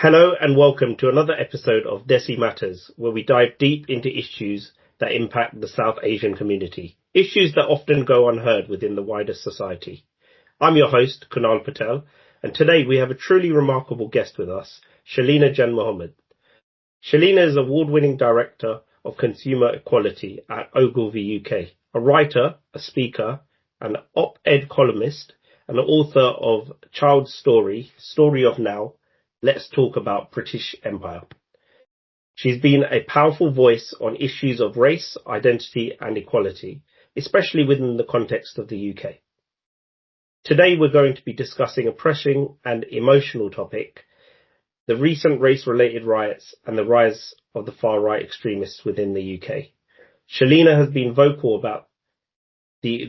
Hello and welcome to another episode of Desi Matters, where we dive deep into issues that impact the South Asian community, issues that often go unheard within the wider society. I'm your host, Kunal Patel, and today we have a truly remarkable guest with us, Shelina Janmohamed. Shelina is award-winning Director of Consumer Equality at Ogilvy UK, a writer, a speaker, an op-ed columnist, and an author of Child's Story, Story of Now, Let's Talk About British Empire. She's been a powerful voice on issues of race, identity and equality, especially within the context of the UK. Today we're going to be discussing a pressing and emotional topic, the recent race-related riots and the rise of the far-right extremists within the UK. Shelina has been vocal about the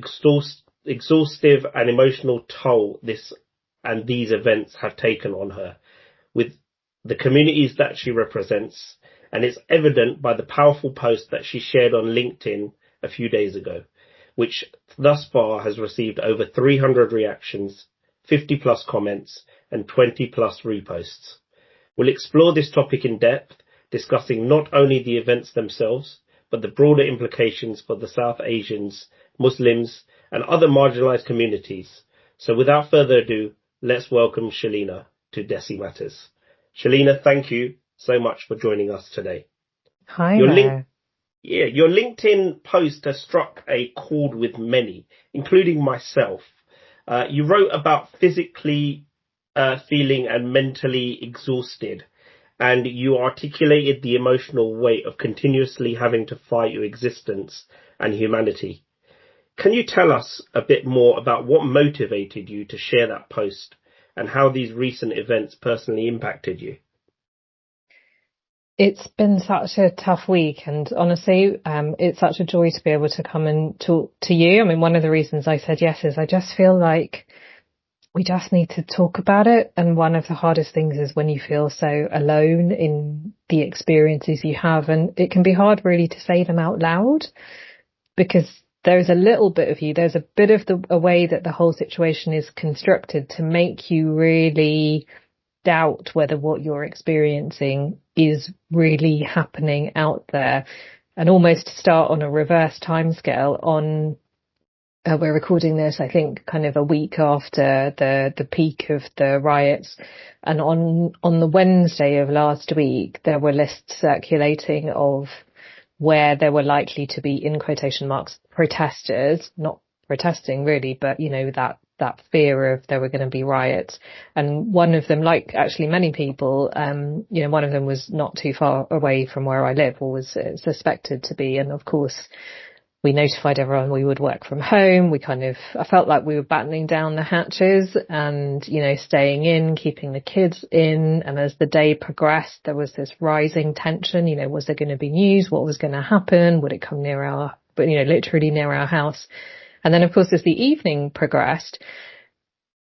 exhaustive and emotional toll these events have taken on her, with the communities that she represents, and it's evident by the powerful post that she shared on LinkedIn a few days ago, which thus far has received over 300 reactions, 50 plus comments, and 20 plus reposts. We'll explore this topic in depth, discussing not only the events themselves, but the broader implications for the South Asians, Muslims, and other marginalized communities. So without further ado, let's welcome Shelina to Desi Matters. Shelina, thank you so much for joining us today. Hi Your there. your LinkedIn post has struck a chord with many, including myself. You wrote about physically feeling and mentally exhausted, and you articulated the emotional weight of continuously having to fight your existence and humanity. Can you tell us a bit more about what motivated you to share that post and how these recent events personally impacted you? It's been such a tough week, and honestly, it's such a joy to be able to come and talk to you. I mean, one of the reasons I said yes is I just feel like we just need to talk about it. And one of the hardest things is when you feel so alone in the experiences you have, and it can be hard really to say them out loud because there's a little bit of you, there's a bit of a way that the whole situation is constructed to make you really doubt whether what you're experiencing is really happening out there, and almost to start on a reverse timescale on we're recording this, I think, kind of a week after the peak of the riots. And on the Wednesday of last week, there were lists circulating of where there were likely to be, in quotation marks, protesters, not protesting really, but, you know, that fear of there were going to be riots. And one of them, like actually many people, one of them was not too far away from where I live, or was suspected to be. And of course, we notified everyone we would work from home. I felt like we were battening down the hatches and, staying in, keeping the kids in. And as the day progressed, there was this rising tension. Was there going to be news? What was going to happen? Would it come literally near our house? And then, of course, as the evening progressed,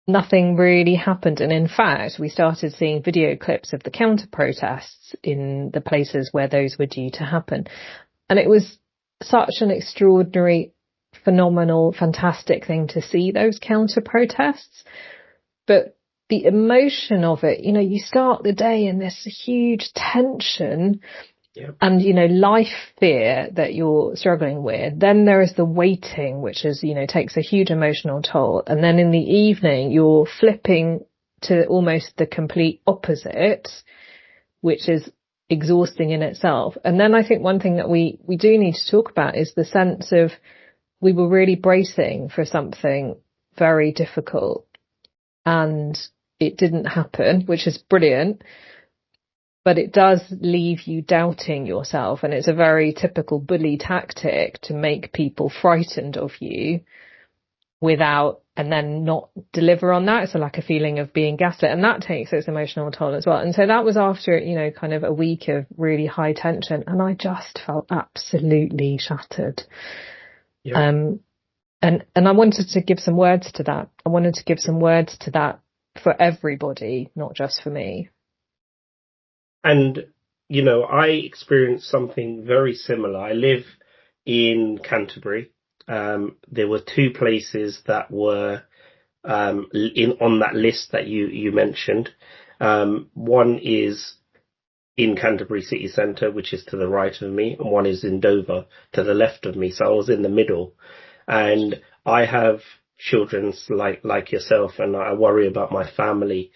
nothing really happened. And in fact, we started seeing video clips of the counter protests in the places where those were due to happen. And it was such an extraordinary, phenomenal, fantastic thing to see those counter protests. But the emotion of it, you start the day in this huge tension. Yep. And, life fear that you're struggling with. Then there is the waiting, which is, takes a huge emotional toll. And then in the evening, you're flipping to almost the complete opposite, which is exhausting in itself. And then I think one thing that we do need to talk about is the sense of we were really bracing for something very difficult and it didn't happen, which is brilliant. But it does leave you doubting yourself. And it's a very typical bully tactic to make people frightened of you and then not deliver on that. It's like a feeling of being gaslit. And that takes its emotional toll as well. And so that was after, kind of a week of really high tension. And I just felt absolutely shattered. Yeah. And I wanted to give some words to that. I wanted to give some words to that for everybody, not just for me. And, I experienced something very similar. I live in Canterbury. There were two places that were on that list that you mentioned. One is in Canterbury city centre, which is to the right of me, and one is in Dover to the left of me. So I was in the middle, and I have children like yourself, and I worry about my family,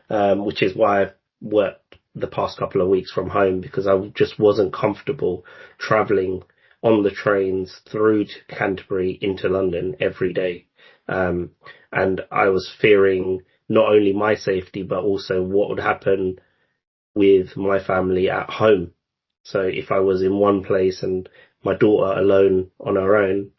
which is why I've worked the past couple of weeks from home, because I just wasn't comfortable travelling on the trains through to Canterbury into London every day. And I was fearing not only my safety, but also what would happen with my family at home. So if I was in one place and my daughter alone on her own,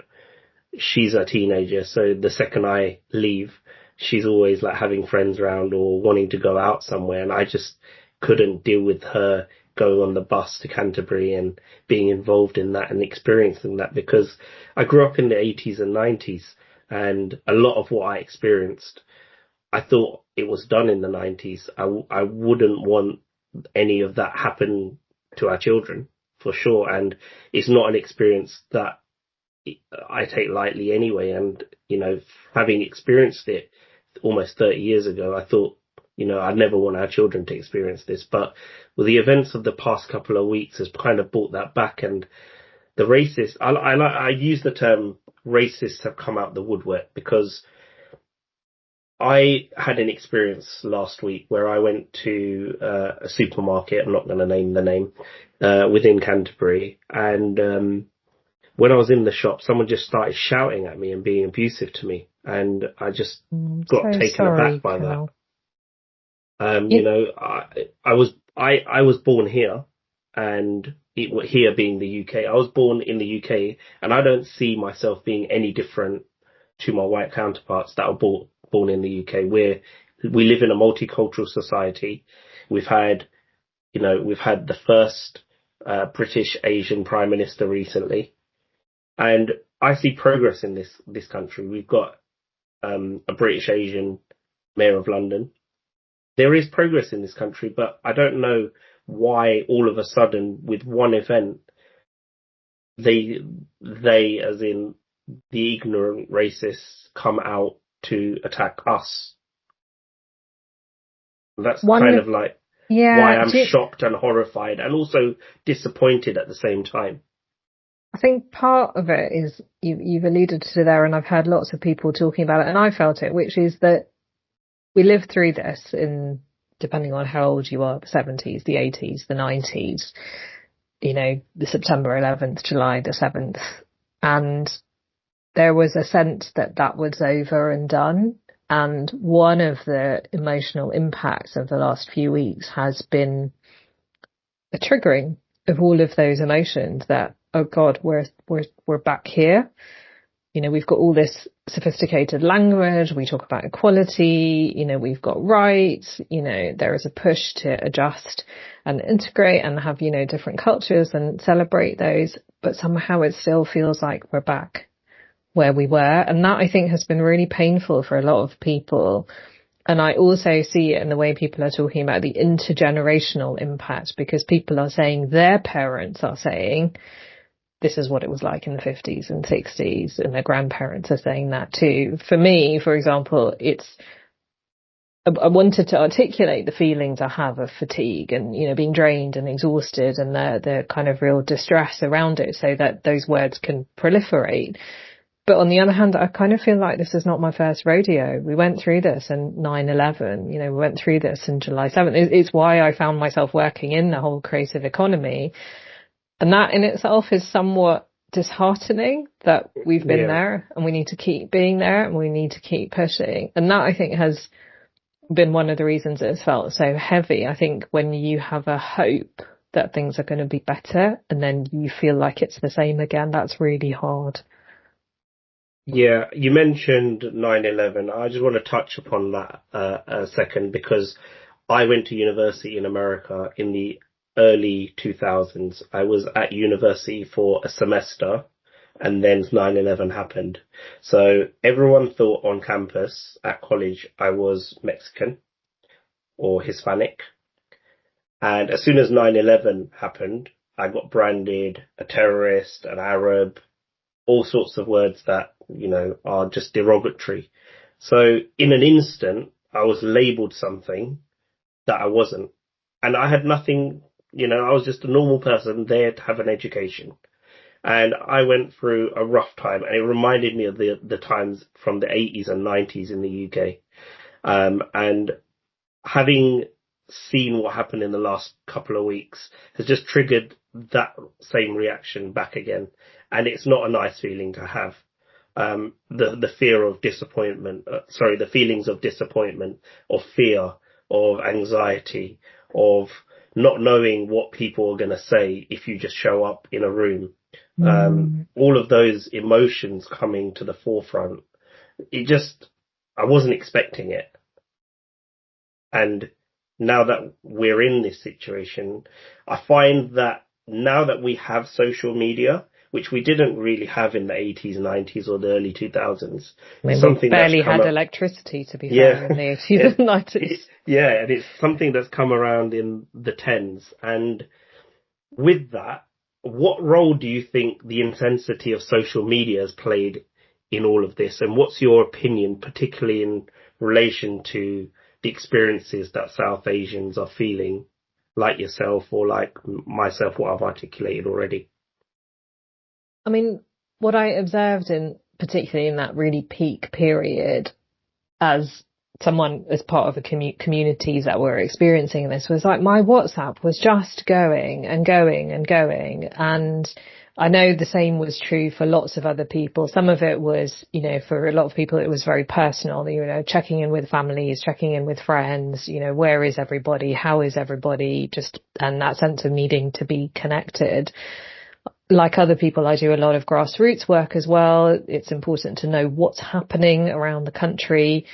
she's a teenager. So the second I leave, she's always like having friends around or wanting to go out somewhere. And I just couldn't deal with her going on the bus to Canterbury and being involved in that and experiencing that, because I grew up in the 80s and 90s, and a lot of what I experienced, I thought it was done in the 90s. I wouldn't want any of that happen to our children, for sure. And it's not an experience that I take lightly anyway. And, having experienced it almost 30 years ago, I thought, I'd never want our children to experience this. But with the events of the past couple of weeks has kind of brought that back. And the racists, I use the term racists have come out the woodwork, because I had an experience last week where I went to a supermarket. I'm not going to name the name, within Canterbury. And when I was in the shop, someone just started shouting at me and being abusive to me. And I just got taken aback by that. I was born here, and here being the UK, I was born in the UK, and I don't see myself being any different to my white counterparts that are born in the UK. We live in a multicultural society. We've had the first British Asian Prime Minister recently, and I see progress in this country. We've got a British Asian Mayor of London. There is progress in this country, but I don't know why all of a sudden with one event, they as in the ignorant racists come out to attack us. That's why I'm shocked and horrified and also disappointed at the same time. I think part of it is you've alluded to there, and I've heard lots of people talking about it, and I felt it, which is that we lived through this in, depending on how old you are, the 70s, the 80s, the 90s, the September 11th, July the 7th. And there was a sense that was over and done. And one of the emotional impacts of the last few weeks has been a triggering of all of those emotions that, oh God, we're back here. We've got all this sophisticated language. We talk about equality. We've got rights. There is a push to adjust and integrate and have, different cultures and celebrate those. But somehow it still feels like we're back where we were. And that, I think, has been really painful for a lot of people. And I also see it in the way people are talking about the intergenerational impact, because people are saying their parents are saying, this is what it was like in the 50s and 60s, and their grandparents are saying that too. For me, for example, I wanted to articulate the feelings I have of fatigue and, being drained and exhausted, and the kind of real distress around it, so that those words can proliferate. But on the other hand, I kind of feel like this is not my first rodeo. We went through this in 9/11, we went through this in July 7th. It's why I found myself working in the whole creative economy. And that in itself is somewhat disheartening, that we've been there and we need to keep being there and we need to keep pushing. And that, I think, has been one of the reasons it's felt so heavy. I think when you have a hope that things are going to be better and then you feel like it's the same again, that's really hard. Yeah, you mentioned 9/11. I just want to touch upon that a second, because I went to university in America in the early 2000s. I was at university for a semester, and then 9/11 happened. So everyone thought on campus at college I was Mexican or Hispanic. And as soon as 9/11 happened, I got branded a terrorist, an Arab, all sorts of words that, are just derogatory. So in an instant, I was labeled something that I wasn't. And I had nothing, I was just a normal person there to have an education. And I went through a rough time, and it reminded me of the times from the 80s and 90s in the UK. And having seen what happened in the last couple of weeks has just triggered that same reaction back again. And it's not a nice feeling to have. The fear of disappointment, the feelings of disappointment, of fear, of anxiety, of not knowing what people are going to say if you just show up in a room. All of those emotions coming to the forefront. I wasn't expecting it. And now that we're in this situation, I find that now that we have social media, which we didn't really have in the 80s, 90s or the early 2000s. We barely had electricity, to be fair, in the 80s and 90s. And it's something that's come around in the 10s. And with that, what role do you think the intensity of social media has played in all of this? And what's your opinion, particularly in relation to the experiences that South Asians are feeling, like yourself or like myself, what I've articulated already? I mean, what I observed particularly in that really peak period as someone as part of the communities that were experiencing this was like my WhatsApp was just going and going and going. And I know the same was true for lots of other people. Some of it was, for a lot of people, it was very personal, checking in with families, checking in with friends, where is everybody? How is everybody? And that sense of needing to be connected. Like other people, I do a lot of grassroots work as well. It's important to know what's happening around the country.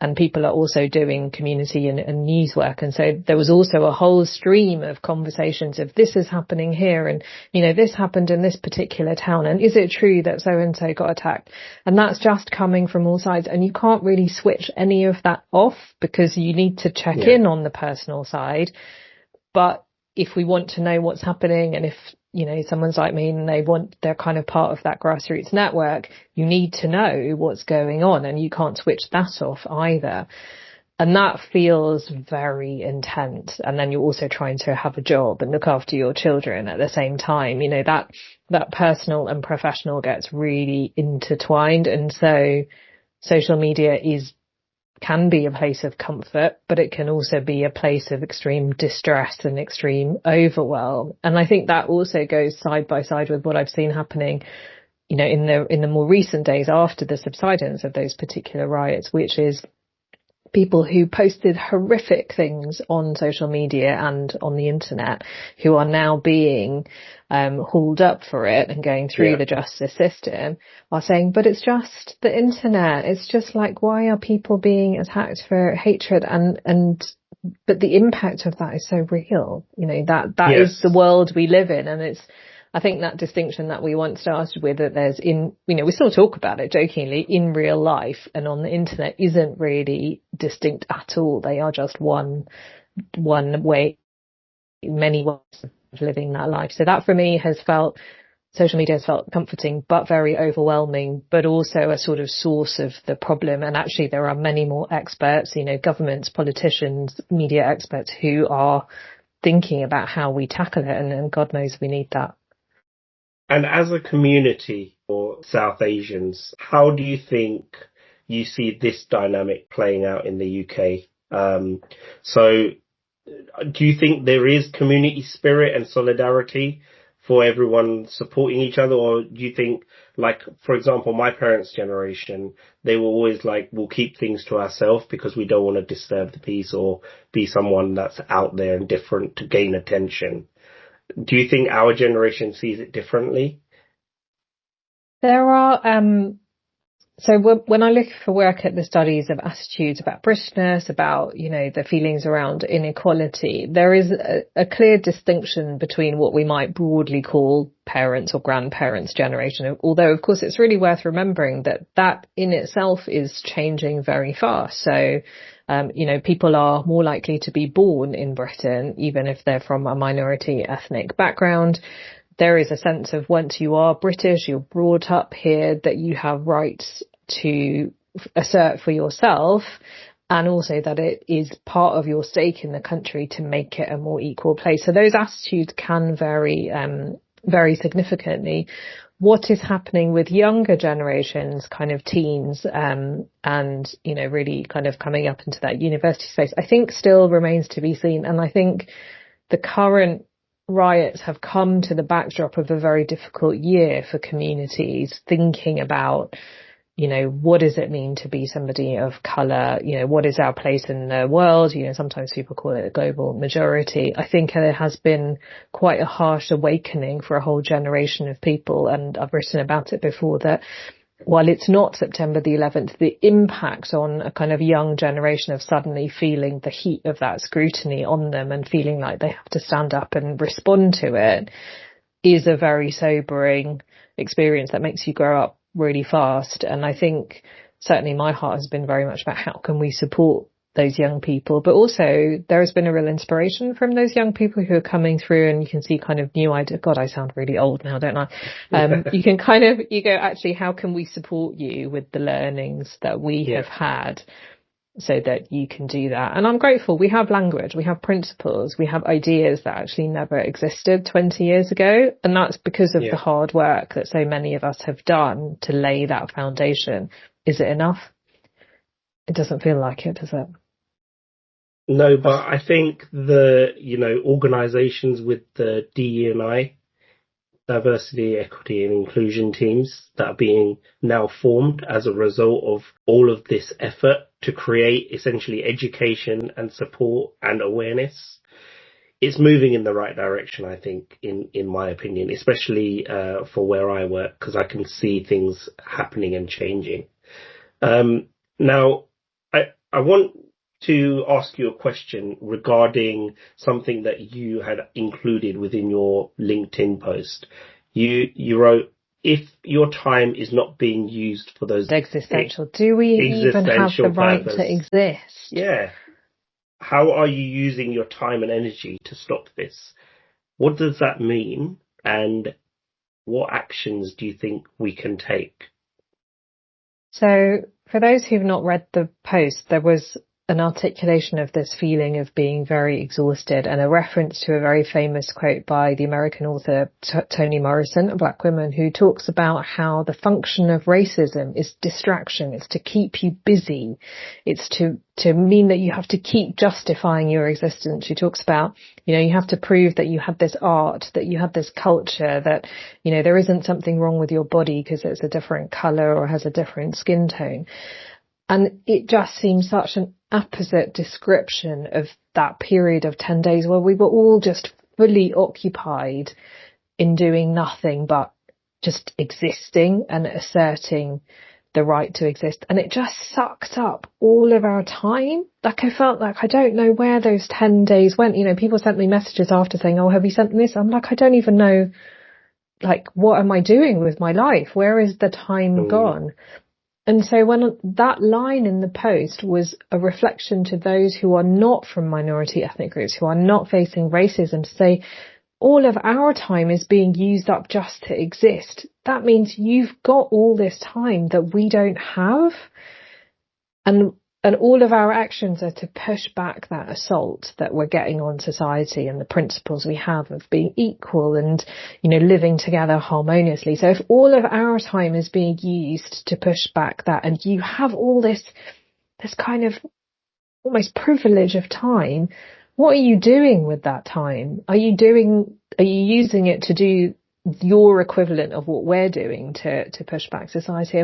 And people are also doing community and news work. And so there was also a whole stream of conversations of this is happening here. And, this happened in this particular town. And is it true that so-and-so got attacked? And that's just coming from all sides. And you can't really switch any of that off because you need to check in on the personal side. But if we want to know what's happening, and if, someone's like me and they're kind of part of that grassroots network, you need to know what's going on and you can't switch that off either. And that feels very intense. And then you're also trying to have a job and look after your children at the same time. That personal and professional gets really intertwined. And so social media can be a place of comfort, but it can also be a place of extreme distress and extreme overwhelm. And I think that also goes side by side with what I've seen happening, in the more recent days after the subsidence of those particular riots, which is people who posted horrific things on social media and on the internet who are now being hauled up for it and going through the justice system are saying, but it's just the internet. It's just like, why are people being attacked for hatred? But the impact of that is so real. That is the world we live in. And I think that distinction that we once started with, that there's we still talk about it jokingly in real life and on the internet, isn't really distinct at all. They are just one way, many ways of living that life. So that for me social media has felt comforting, but very overwhelming, but also a sort of source of the problem. And actually there are many more experts, governments, politicians, media experts who are thinking about how we tackle it. And God knows we need that. And as a community for South Asians, how do you think you see this dynamic playing out in the UK? So do you think there is community spirit and solidarity for everyone supporting each other? Or do you think, like, for example, my parents' generation, they were always like, we'll keep things to ourselves because we don't want to disturb the peace or be someone that's out there and different to gain attention? Do you think our generation sees it differently? There are, so when I look for work at the studies of attitudes about Britishness, about, the feelings around inequality, there is a clear distinction between what we might broadly call parents or grandparents' generation. Although, of course, it's really worth remembering that in itself is changing very fast. So, people are more likely to be born in Britain, even if they're from a minority ethnic background. There is a sense of once you are British, you're brought up here, that you have rights to assert for yourself. and also that it is part of your stake in the country to make it a more equal place. So those attitudes can vary very significantly. What is happening with younger generations, kind of teens, and, you know, really kind of coming up into that university space, I think still remains to be seen. And I think the current riots have come to the backdrop of a very difficult year for communities thinking about, you know, what does it mean to be somebody of colour? You know, what is our place in the world? You know, sometimes people call it a global majority. I think there has been quite a harsh awakening for a whole generation of people. And I've written about it before, that while it's not September the 11th, the impact on a kind of young generation of suddenly feeling the heat of that scrutiny on them and feeling like they have to stand up and respond to it is a very sobering experience that makes you grow up really fast. And I think certainly my heart has been very much about how can we support those young people, but also there has been a real inspiration from those young people who are coming through, and you can see kind of new ideas. God, I sound really old now, don't I? You go, actually, how can we support you with the learnings that we have had so that you can do that? And I'm grateful. We have language, we have principles, we have ideas that actually never existed 20 years ago. And that's because of the hard work that so many of us have done to lay that foundation. Is it enough? It doesn't feel like it, does it? No, but I think the, you know, organisations with the DE&I, diversity, equity and inclusion teams that are being now formed as a result of all of this effort to create essentially education and support and awareness, it's moving in the right direction, I think, in my opinion, especially for where I work, because I can see things happening and changing. Now, I want to ask you a question regarding something that you had included within your LinkedIn post. You wrote, if your time is not being used for those existential, do we even have the right to exist? Yeah. How are you using your time and energy to stop this? What does that mean? And what actions do you think we can take? So for those who've not read the post, there was an articulation of this feeling of being very exhausted and a reference to a very famous quote by the American author Toni Morrison, a black woman, who talks about how the function of racism is distraction. It's to keep you busy. It's to mean that you have to keep justifying your existence. She talks about, you know, you have to prove that you had this art, that you had this culture, that, you know, there isn't something wrong with your body because it's a different colour or has a different skin tone. And it just seems such an apposite description of that period of 10 days where we were all just fully occupied in doing nothing but just existing and asserting the right to exist. And it just sucked up all of our time. Like, I felt like I don't know where those 10 days went. You know, people sent me messages after saying, oh, have you sent this? I'm like, I don't even know, like, what am I doing with my life? Where is the time gone? And so when that line in the post was a reflection to those who are not from minority ethnic groups, who are not facing racism, to say all of our time is being used up just to exist. That means you've got all this time that we don't have. And all of our actions are to push back that assault that we're getting on society and the principles we have of being equal and, you know, living together harmoniously. So if all of our time is being used to push back that, and you have all this kind of almost privilege of time, what are you doing with that time? Are you using it to do your equivalent of what we're doing to push back society?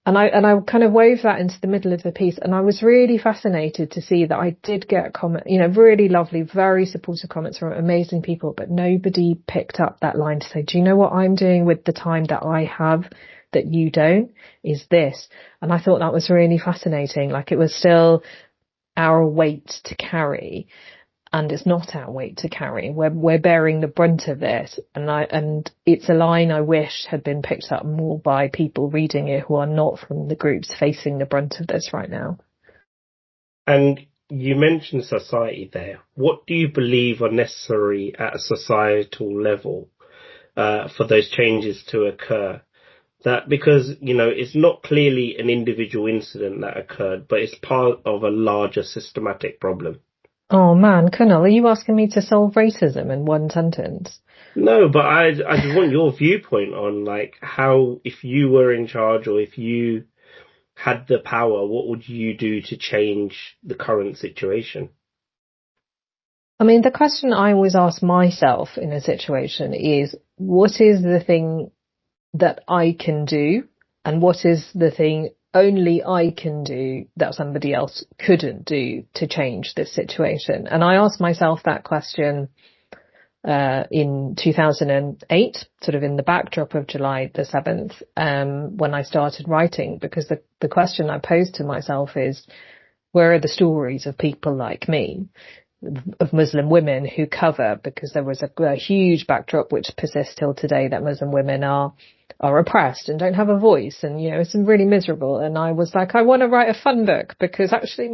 And I kind of wove that into the middle of the piece, and I was really fascinated to see that I did get a comment, you know, really lovely, very supportive comments from amazing people, but nobody picked up that line to say, do you know what I'm doing with the time that I have that you don't, is this. And I thought that was really fascinating. Like, it was still our weight to carry, and it's not our weight to carry. We're bearing the brunt of it. And it's a line I wish had been picked up more by people reading it who are not from the groups facing the brunt of this right now. And you mentioned society there. What do you believe are necessary at a societal level for those changes to occur? That because, it's not clearly an individual incident that occurred, but it's part of a larger systematic problem. Oh man, Kunal, are you asking me to solve racism in one sentence? No, but I just want your viewpoint on like how, if you were in charge or if you had the power, what would you do to change the current situation? I mean, the question I always ask myself in a situation is, what is the thing that I can do, and what is the thing only I can do that somebody else couldn't do to change this situation? And I asked myself that question in 2008, sort of in the backdrop of July the 7th, when I started writing, because the question I posed to myself is, where are the stories of people like me, of Muslim women who cover, because there was a huge backdrop which persists till today, that Muslim women are oppressed and don't have a voice, and it's really miserable. And I was like, I want to write a fun book, because actually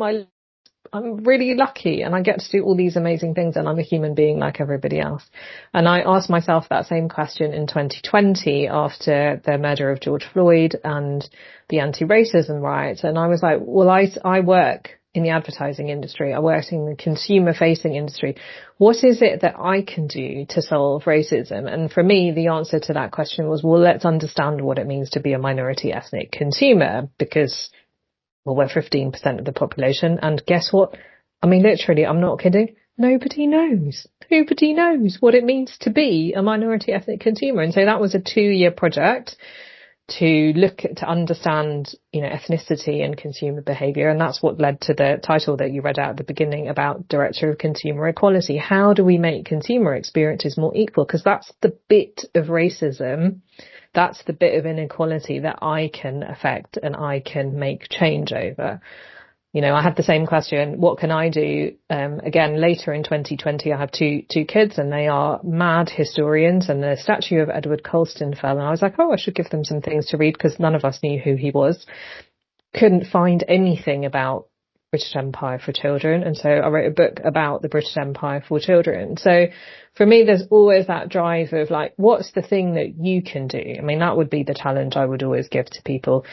I'm really lucky and I get to do all these amazing things, and I'm a human being like everybody else. And I asked myself that same question in 2020 after the murder of George Floyd and the anti-racism riots. And I was like, well, I work in the advertising industry. I work in the consumer facing industry. What is it that I can do to solve racism? And for me, the answer to that question was, well, let's understand what it means to be a minority ethnic consumer, because, well, we're 15% of the population. And guess what? I mean, literally, I'm not kidding. Nobody knows. Nobody knows what it means to be a minority ethnic consumer. And so that was a 2-year project to understand, ethnicity and consumer behavior. And that's what led to the title that you read out at the beginning about Director of Consumer Equality. How do we make consumer experiences more equal? Because that's the bit of racism, that's the bit of inequality that I can affect and I can make change over. I had the same question, what can I do? Again, later in 2020, I have two kids, and they are mad historians, and the statue of Edward Colston fell, and I was like, I should give them some things to read, because none of us knew who he was. Couldn't find anything about British Empire for children, and so I wrote a book about the British Empire for children. So for me, there's always that drive of like, what's the thing that you can do? I mean, that would be the challenge I would always give to people,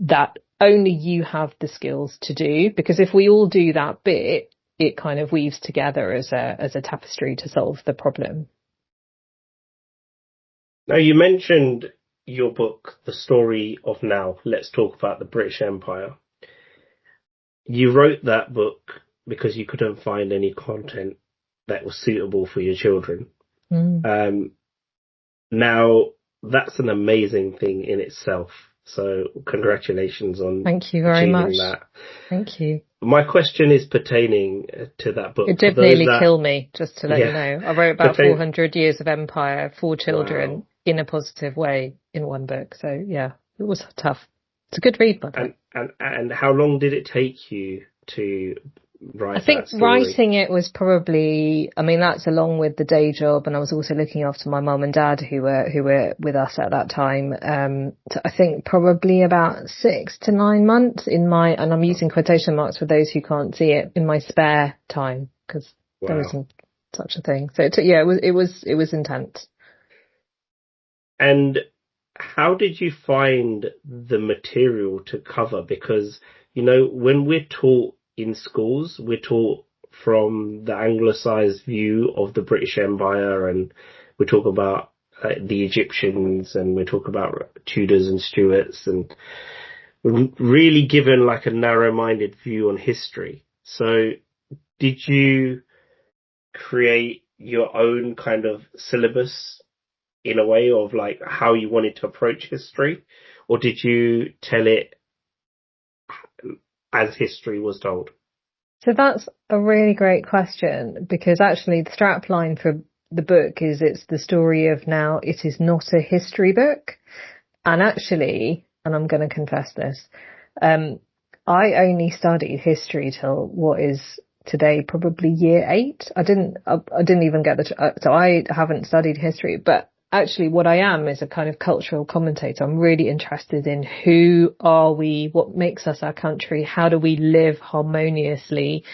that only you have the skills to do, because if we all do that bit, it kind of weaves together as a tapestry to solve the problem. Now, you mentioned your book, The Story of Now. Let's talk about the British Empire. You wrote that book because you couldn't find any content that was suitable for your children. Now, that's an amazing thing in itself. So congratulations on Thank you very much. That. Thank you. My question is pertaining to that book. It did nearly kill me, just to let you know. I wrote about 400 years of empire for children in a positive way in one book. So yeah, it was tough. It's a good read, by the way. And how long did it take you to write? I think writing it was probably, that's along with the day job, and I was also looking after my mum and dad who were with us at that time. So I think probably about 6 to 9 months and I'm using quotation marks for those who can't see it, in my spare time, because there wasn't such a thing. So it was intense. And how did you find the material to cover? Because, when we're taught in schools, we're taught from the anglicised view of the British Empire, and we talk about the Egyptians, and we talk about Tudors and Stuarts, and we're really given like a narrow-minded view on history. So did you create your own kind of syllabus in a way of like how you wanted to approach history, or did you tell it as history was told? So that's a really great question, because actually the strapline for the book is, it's the story of now. It is not a history book. And actually, and I'm going to confess this, I only studied history till what is today probably year 8. I didn't even get so I haven't studied history, but actually what I am is a kind of cultural commentator. I'm really interested in who are we, what makes us our country, how do we live harmoniously,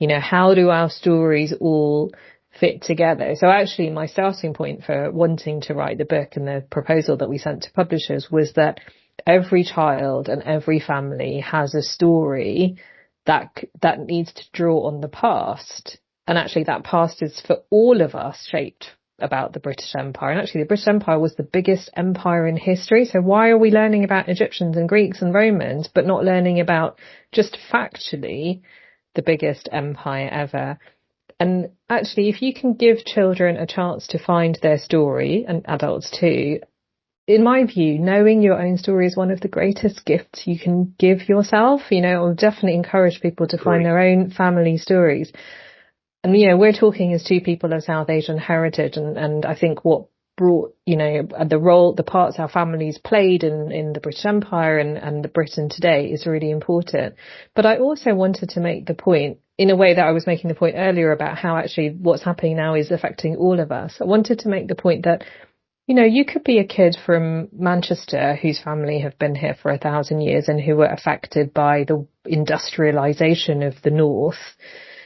how do our stories all fit together. So actually my starting point for wanting to write the book and the proposal that we sent to publishers was that every child and every family has a story that needs to draw on the past. And actually that past is for all of us shaped about the British Empire. And actually the British Empire was the biggest empire in history. So why are we learning about Egyptians and Greeks and Romans, but not learning about just factually the biggest empire ever? And actually, if you can give children a chance to find their story, and adults too, in my view, knowing your own story is one of the greatest gifts you can give yourself. I'll definitely encourage people to find their own family stories. And, we're talking as two people of South Asian heritage. And I think what brought, the parts our families played in the British Empire and the Britain today is really important. But I also wanted to make the point, in a way that I was making the point earlier about how actually what's happening now is affecting all of us. I wanted to make the point that, you could be a kid from Manchester whose family have been here for 1,000 years and who were affected by the industrialization of the North.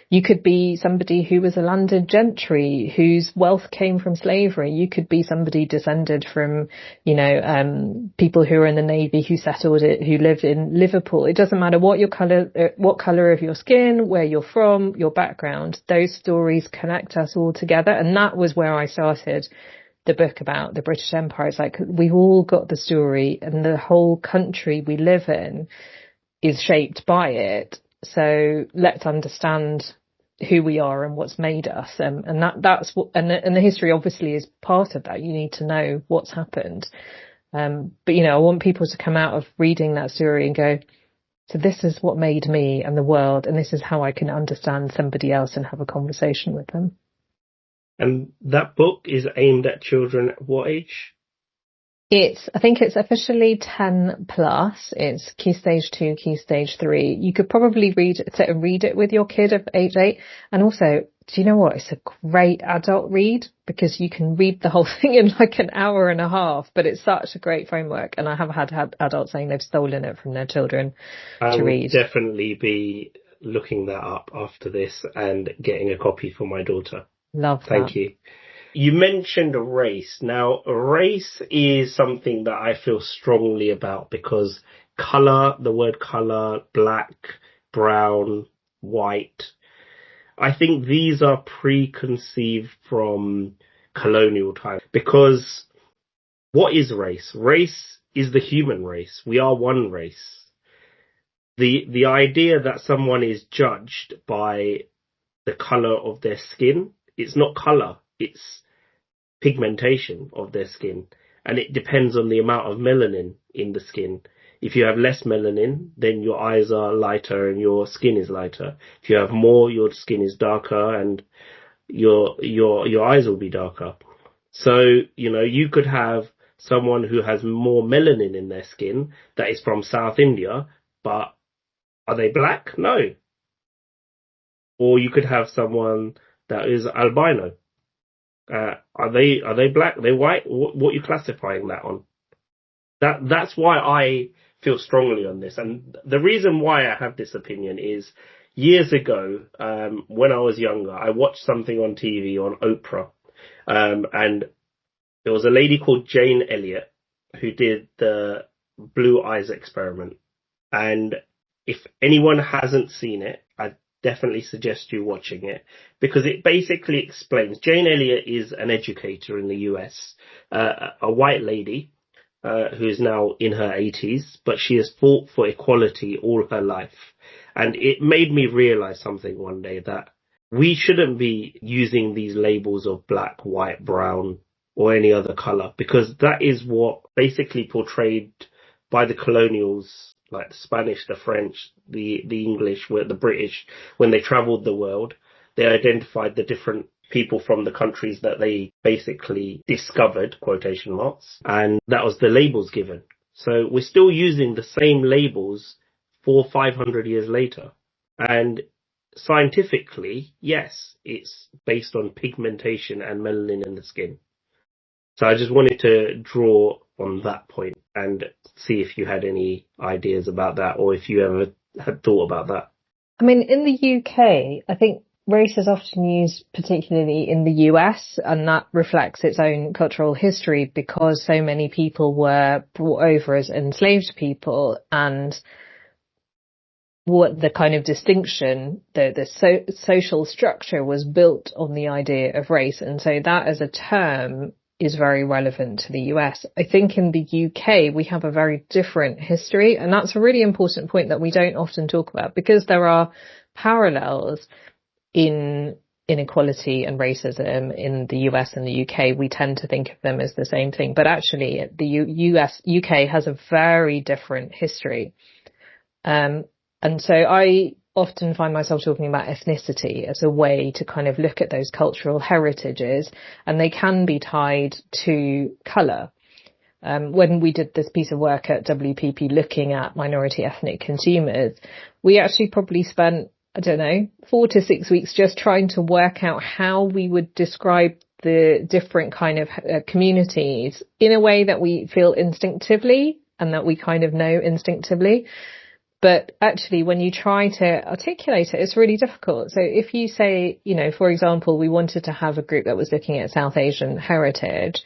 You could be somebody who was a landed gentry whose wealth came from slavery. You could be somebody descended from, people who were in the Navy who settled it, who lived in Liverpool. It doesn't matter what color of your skin, where you're from, your background. Those stories connect us all together. And that was where I started the book about the British Empire. It's like we've all got the story, and the whole country we live in is shaped by it. So let's understand who we are and what's made us, and that's what, and the history obviously is part of that. You need to know what's happened, but I want people to come out of reading that story and go, so this is what made me and the world, and this is how I can understand somebody else and have a conversation with them. And that book is aimed at children at what age? I think it's officially 10 plus. It's Key Stage 2, Key Stage 3. You could probably read it with your kid of age 8. And also, do you know what? It's a great adult read because you can read the whole thing in like an hour and a half, but it's such a great framework. And I have had adults saying they've stolen it from their children to read. I'll definitely be looking that up after this and getting a copy for my daughter. Love that. Thank you. You mentioned race. Now, race is something that I feel strongly about because the word colour, black, brown, white, I think these are preconceived from colonial times. Because what is race? Race is the human race. We are one race. The idea that someone is judged by the colour of their skin, it's not colour. It's pigmentation of their skin, and it depends on the amount of melanin in the skin. If you have less melanin, then your eyes are lighter and your skin is lighter. If you have more, your skin is darker and your eyes will be darker. So, you could have someone who has more melanin in their skin that is from South India, but are they black? No. Or you could have someone that is albino. Are they black? Are they white? What are you classifying that on? That's why I feel strongly on this. And the reason why I have this opinion is years ago, when I was younger, I watched something on TV on Oprah. And there was a lady called Jane Elliott who did the blue eyes experiment. And if anyone hasn't seen it, I definitely suggest you watching it because it basically explains. Jane Elliott is an educator in the US, a white lady who is now in her 80s, but she has fought for equality all her life. And it made me realize something one day, that we shouldn't be using these labels of black, white, brown, or any other color, because that is what basically portrayed by the colonials, like the Spanish, the French, the English, the British, when they traveled the world. They identified the different people from the countries that they basically discovered, quotation marks, and that was the labels given. So we're still using the same labels 400-500 years later. And scientifically, yes, it's based on pigmentation and melanin in the skin. So I just wanted to draw on that point and see if you had any ideas about that, or if you ever had thought about that. I mean, in the UK, I think race is often used particularly in the US, and that reflects its own cultural history because so many people were brought over as enslaved people, and what the kind of distinction, the social structure was built on the idea of race. And so that as a term is very relevant to the US. I think in the UK, we have a very different history. And that's a really important point that we don't often talk about, because there are parallels in inequality and racism in the US and the UK. We tend to think of them as the same thing, but actually the UK has a very different history. And so I often find myself talking about ethnicity as a way to kind of look at those cultural heritages, and they can be tied to colour. When we did this piece of work at WPP looking at minority ethnic consumers, we actually probably spent, 4 to 6 weeks just trying to work out how we would describe the different kind of communities in a way that we feel instinctively and that we kind of know instinctively. But actually, when you try to articulate it, it's really difficult. So if you say, for example, we wanted to have a group that was looking at South Asian heritage,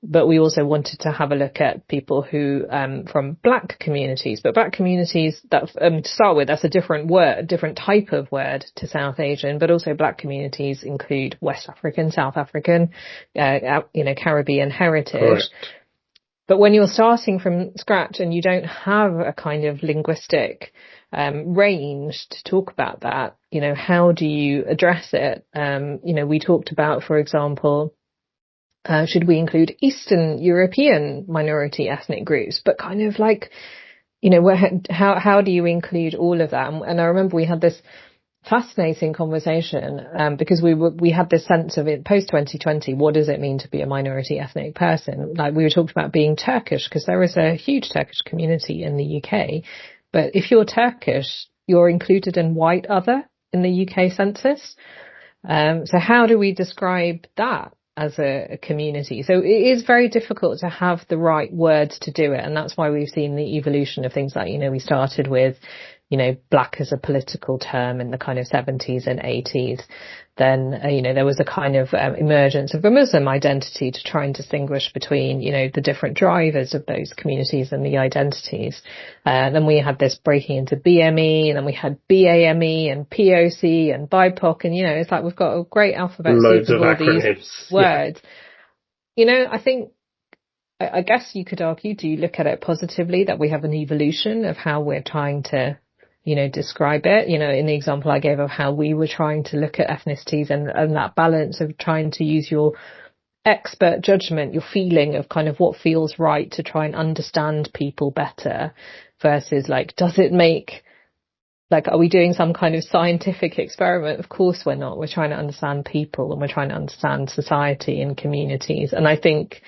but we also wanted to have a look at people who from black communities. But black communities, that to start with, that's a different word, different type of word to South Asian. But also black communities include West African, South African, Caribbean heritage. Correct. But when you're starting from scratch and you don't have a kind of linguistic range to talk about that, how do you address it? We talked about, for example, should we include Eastern European minority ethnic groups? But kind of like, how do you include all of that? And I remember we had this fascinating conversation because we had this sense of it post 2020. What does it mean to be a minority ethnic person? Like we were talking about being Turkish, because there is a huge Turkish community in the UK. But if you're Turkish, you're included in white other in the UK census. So how do we describe that as a community? So it is very difficult to have the right words to do it. And that's why we've seen the evolution of things like, we started with black as a political term in the kind of 70s and 80s. Then, there was a kind of emergence of a Muslim identity to try and distinguish between, the different drivers of those communities and the identities. Then we had this breaking into BME, and then we had BAME and POC and BIPOC. And, it's like we've got a great alphabet Loads of of all acronyms. these words. Yeah. I think, I guess you could argue, do you look at it positively that we have an evolution of how we're trying to describe it, in the example I gave of how we were trying to look at ethnicities and that balance of trying to use your expert judgment, your feeling of kind of what feels right to try and understand people better versus like, does it make, like, are we doing some kind of scientific experiment? Of course we're not. We're trying to understand people and we're trying to understand society and communities. And I think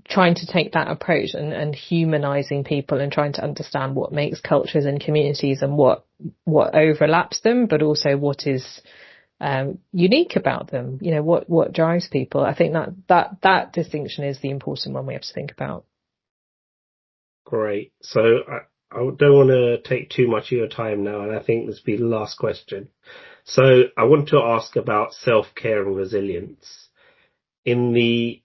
trying to take that approach and humanizing people and trying to understand what makes cultures and communities and what overlaps them, but also what is unique about them, what drives people. I think that distinction is the important one we have to think about. Great. So I don't want to take too much of your time now, and I think this will be the last question. So I want to ask about self-care and resilience. In the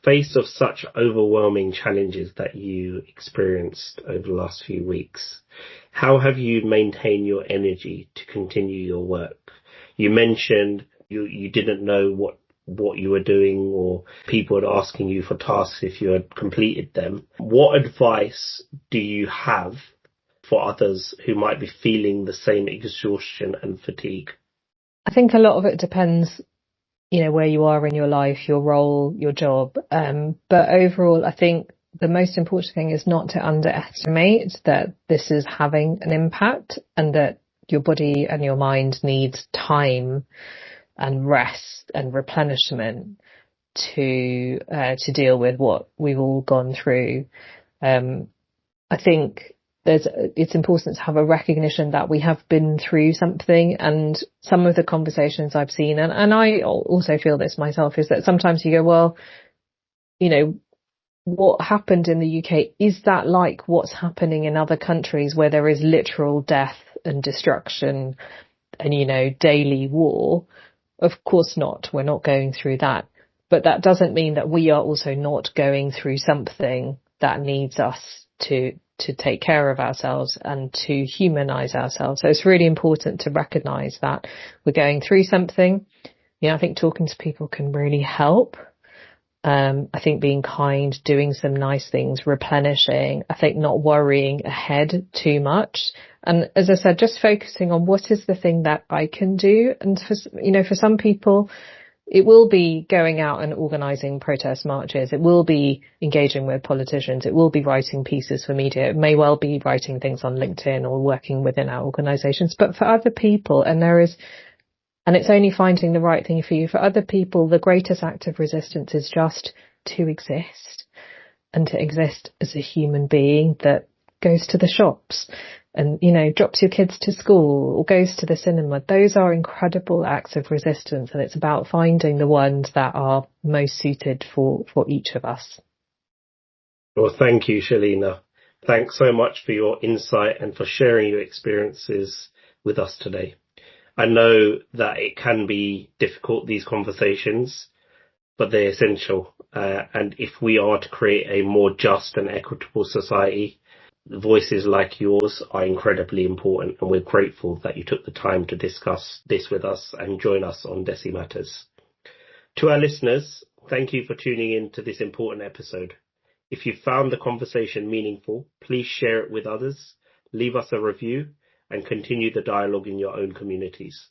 face of such overwhelming challenges that you experienced over the last few weeks, how have you maintained your energy to continue your work? You mentioned you didn't know what you were doing, or people were asking you for tasks if you had completed them. What advice do you have for others who might be feeling the same exhaustion and fatigue? I think a lot of it depends where you are in your life, your role, your job. But overall, I think the most important thing is not to underestimate that this is having an impact and that your body and your mind needs time and rest and replenishment to deal with what we've all gone through. I think it's important to have a recognition that we have been through something, and some of the conversations I've seen, and I also feel this myself, is that sometimes you go, well, what happened in the UK, is that like what's happening in other countries where there is literal death and destruction and, daily war. Of course not. We're not going through that. But that doesn't mean that we are also not going through something that needs us to take care of ourselves and to humanize ourselves. So it's really important to recognize that we're going through something. I think talking to people can really help. I think being kind, doing some nice things, replenishing, I think not worrying ahead too much. And as I said, just focusing on what is the thing that I can do. And for some people, it will be going out and organising protest marches. It will be engaging with politicians. It will be writing pieces for media. It may well be writing things on LinkedIn or working within our organisations. But for other people, and it's only finding the right thing for you. For other people, the greatest act of resistance is just to exist, and to exist as a human being that goes to the shops and, drops your kids to school or goes to the cinema. Those are incredible acts of resistance, and it's about finding the ones that are most suited for each of us. Well, thank you, Shelina. Thanks so much for your insight and for sharing your experiences with us today. I know that it can be difficult, these conversations, but they're essential. And if we are to create a more just and equitable society, voices like yours are incredibly important. And we're grateful that you took the time to discuss this with us and join us on Desi Matters. To our listeners, thank you for tuning in to this important episode. If you found the conversation meaningful, please share it with others, leave us a review, and continue the dialogue in your own communities.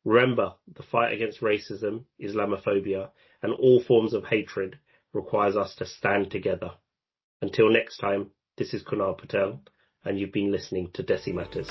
Remember, the fight against racism, Islamophobia, and all forms of hatred requires us to stand together. Until next time, this is Kunal Patel, and you've been listening to Desi Matters.